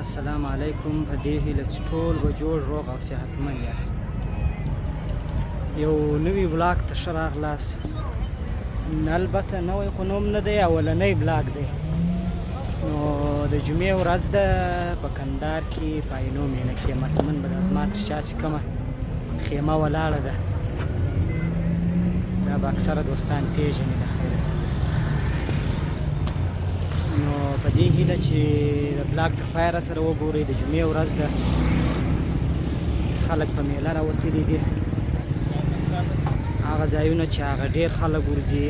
السلام علیکم. په دې هیله چې ټول به جوړ روغ او صحتمند یاست. یو نوي بلاګ ته ښه راغلاست. البته نوی خو نوم نه دی، اولنی بلاګ دی. نو د جمعې ورځ ده په کندهار کې په عینو مینه کې متمن به دا زما تر شا چې کومه خیمه ولاړه ده دا به اکثره دوستان پېژني د خیره سره. نو په دې هیله چې د بلاګ تر پایه راسره وګورئ. د جمعې ورځ ده، خلک په میله راوتلي دي. هغه ځایونه چې هغه ډېر خلک ورځي،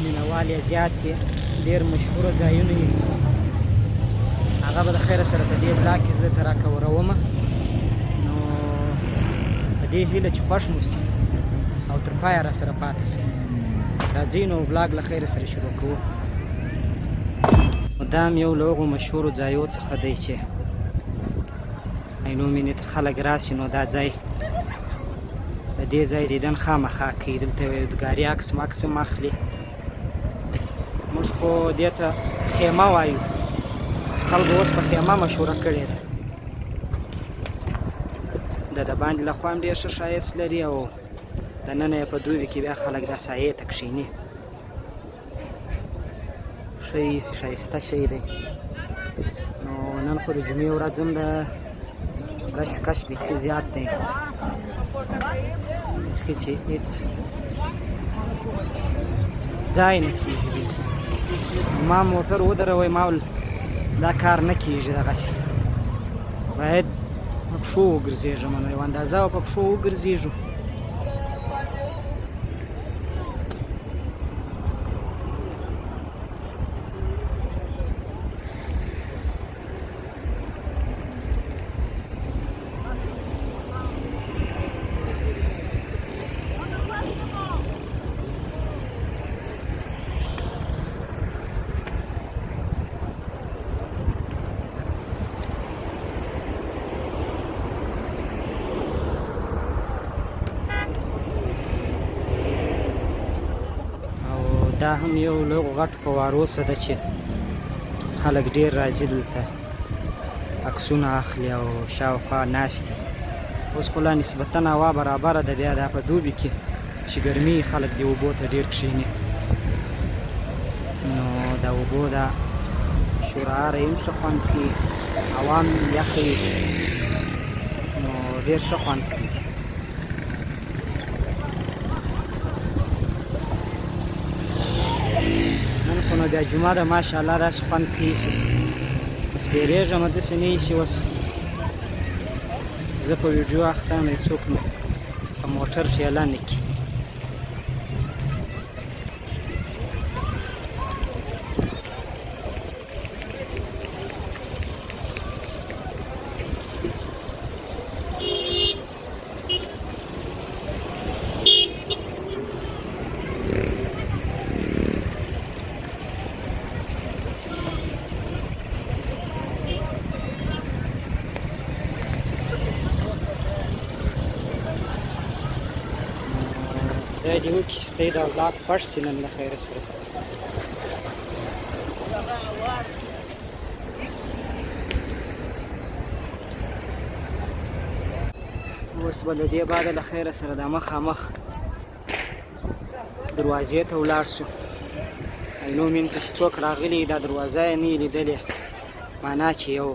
مینهوال یې زیات دي، ډېر مشهوره ځایونه یې، هغه به د خیره سره په دې بلاګ کې زه ته راکورومه. نو په دې هیله چې خوښ مو شي او تر پایه راسره پاتې شئ. راځئ نو بلاګ له خیره سره شروع کوو. دا هم یو له هغو مشهورو ځایو څخه دی چې عینو مینې ته خلک راسي. نو دا ځای د دې ځای دیدن خامخا کوي. دلته یو یادګاري عکس مکس هم اخلي. موږ خو دې ته خیمه وایو، خلکو اوس په خیمه مشهوره کړې ده. د باندې له خوا هم ډېر ښه ښایست لري او دننه یې په دوبي کې بیا خلک دا سایې ته کښېني. ښه ایسي ښایسته شی دی. نو نن خو د جمعې ورځ هم د رش کش بیخي زیات دی، بیخي چې هېڅ ځای نه کېږي. بیخي ما موټر ودروئ، ما ویل دا کار نه کېږي، دغسې باید په پښو وګرځېږم، نو یوه اندازه په پښو وګرځېږو. دا هم یو له هغو غټو فوارو څخه ده چې خلک ډېر راځي دلته عکسونه اخلي او شاوخوا ناست دي. اوس خو لا نسبتا هوا برابره ده، بیا دا په دوبي کې چې ګرمي خلک دې اوبو ته ډېر کښېني. نو د اوبو دا شورهاره یې هم ښه خوند کوي، هوا هم یخه وي، نو ډېر ښه خوند کوي. نو بیا جمعه ده ماشاءالله داسې خوند کوي چې سپېرېږم، داسې نه ایسي. اوس زه په ویډیو اخته یم، څوک مې په موټر ټېله نه کړي. خدای دې وکړي چې ستاسو دا بلاګ خوښ شي نن له خیره سره. اوس به له دې بعده له خیره سره دا مخامخ دروازې ته ولاړ شو. عینو مینې ته چې څوک راغلي دا دروازه یې نه وي لیدلې، معنا چې یو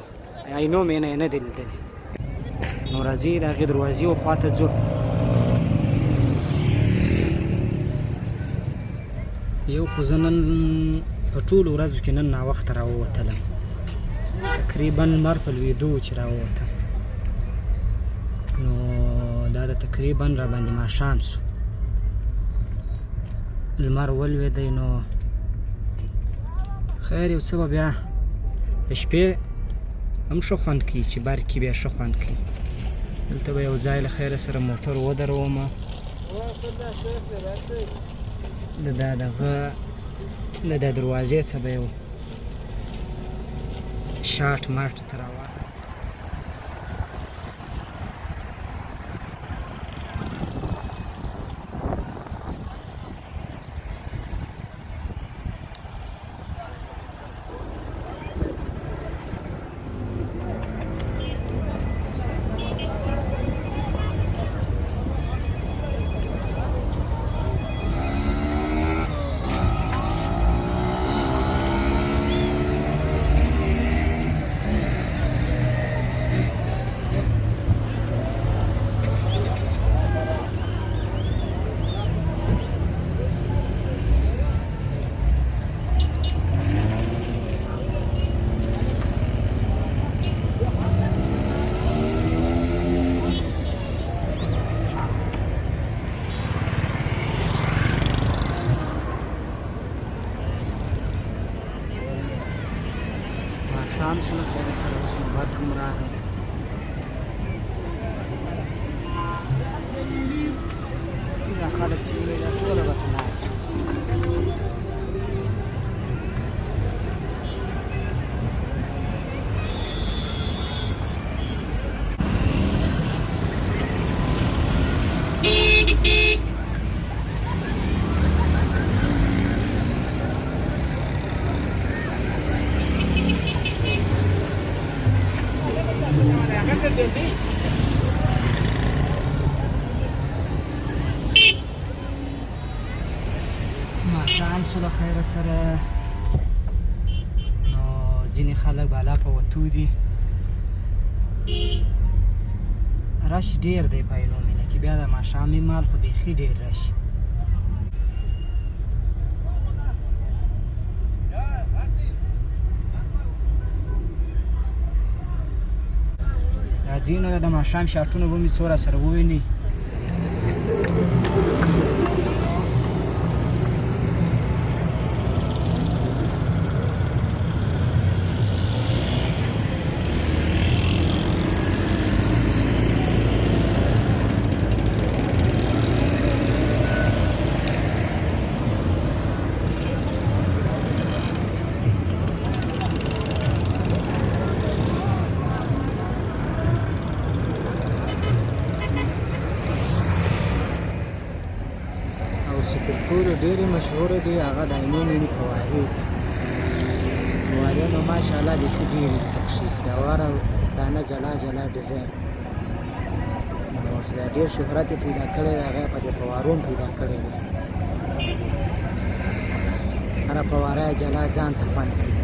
عینو مینه یې نه دی لیدلې. نو راځئ د هغې دروازې خوا ته ځو. یو خو زه نن په ټولو ورځو کې نن ناوخته راووتلم، تقریبا لمر په لوېدو و چې راووتم. نو دا د تقریبا راباندې ماښام سو، لمر ولوېدی. نو خیر یو څه به بیا د شپې هم ښه خوند کوي چې بر کې بیا ښه خوند کوي. دلته به یو ځای له خیره سره موټر ودرومه، د دا دغه د دا دروازې څخه به یو شاټ ماټ ته راوړم. ماښام شو له خیره سره اوس نو برق هم راغی. دا خلک چې وي دا ټوله بس ناست ماښام شو له خیره سره نو ځینې خلک بالا په وتو دي. رش ډېر دی په عینو مینه کې، بیا د ماښامي مال خو بیخي ډېر رش. راځئ نو د ماښام شاټونه به مې څو راسره ووینئ. چې تر ټولو ډېرې مشهوره دي هغه د عینو مینې فوارې دي. فوارې نو ماشاءالله بیخي ډېرې دي پکښې، پیاوړه دانه جلا جلا ډیزاین. نو اوس دا ډېر شهرت یې پیدا کړی دی، هغه یې په دې فوارو هم پیدا کړی دی. هره فواره یې جلا ځان ته خوند کوي.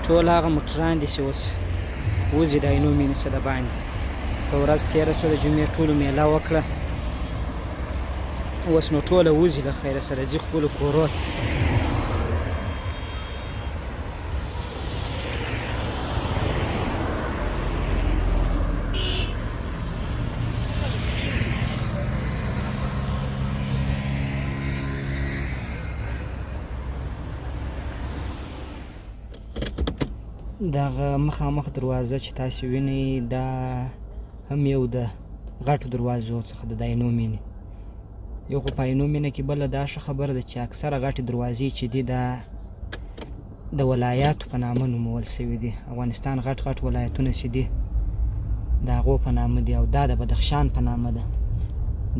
ټول هغه موټران دي چې اوس وځي د عینو مینې څه د باندې. په ورځ تېره شوه د جمعې ټولو میله وکړه، اوس نو ټوله وځي له خیره سره ځي خپلو کورو ته. دغه مخامخ دروازه چې تاسې وینئ دا هم یو د غټو دروازو څخه د عینو مینې. یو خو په عینو مینه کې بله دا ښه خبره ده چې اکثره غټې دروازې چې دي دا د ولایاتو په نامه نومول سوي دي. افغانستان غټ غټ ولایتونه چې دي د هغو په نامه دي، او دا د بدخشان په نامه ده.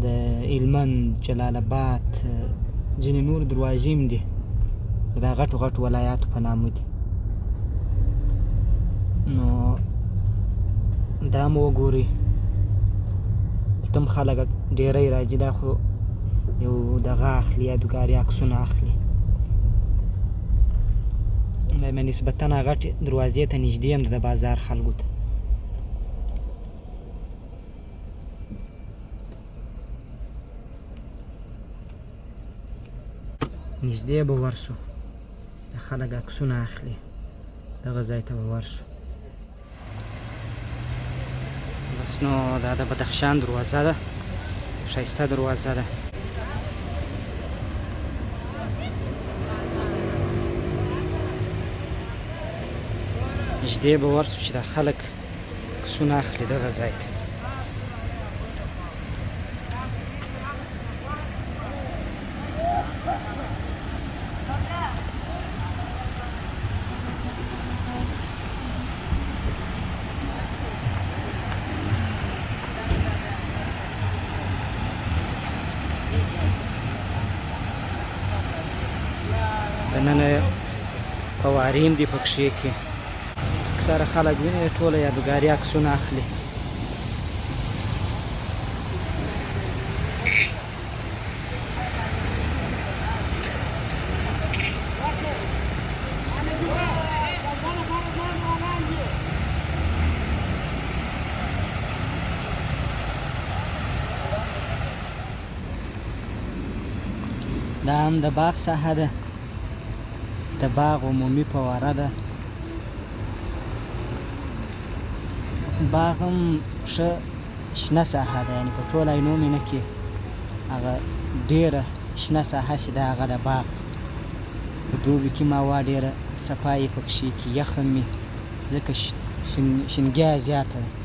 د هلمند، جلال آباد، ځینې نور دروازې هم دي دا غټو غټو ولایاتو په نامه دي. نو دا مو وګورئ، دلته هم خلک ډېری راځي، دا خو یو دغه اخلي یادګاري عکسونه اخلي. دا نسبتا غټې دروازې ته نږدې هم د بازار خلکو ته. نږدې به ورسو، د خلک عکسونه اخلي، دغه ځای ته به ورسو. بس نو دا د بدخشان دروازه ده، ښایسته دروازه ده. نږدې به ورسو چې دا خلک عکسونه اخلي دغه ځای ته. دننه فوارې هم دي پکښې کې اکثره خلک ویني ټوله یادګاري عکسونه اخلي. دا هم د باغ ساحه ده، د باغ عمومي فواره ده. باغ هم ښه شنه ساحه ده، یعنې په ټول عینو مینه کې هغه ډېره شنه ساحه چې ده هغه د باغ. په دوبي کې ما وا ډېره صفا یې پکښې کې، یخ هم وي ځکه شینګیا زیاته ده.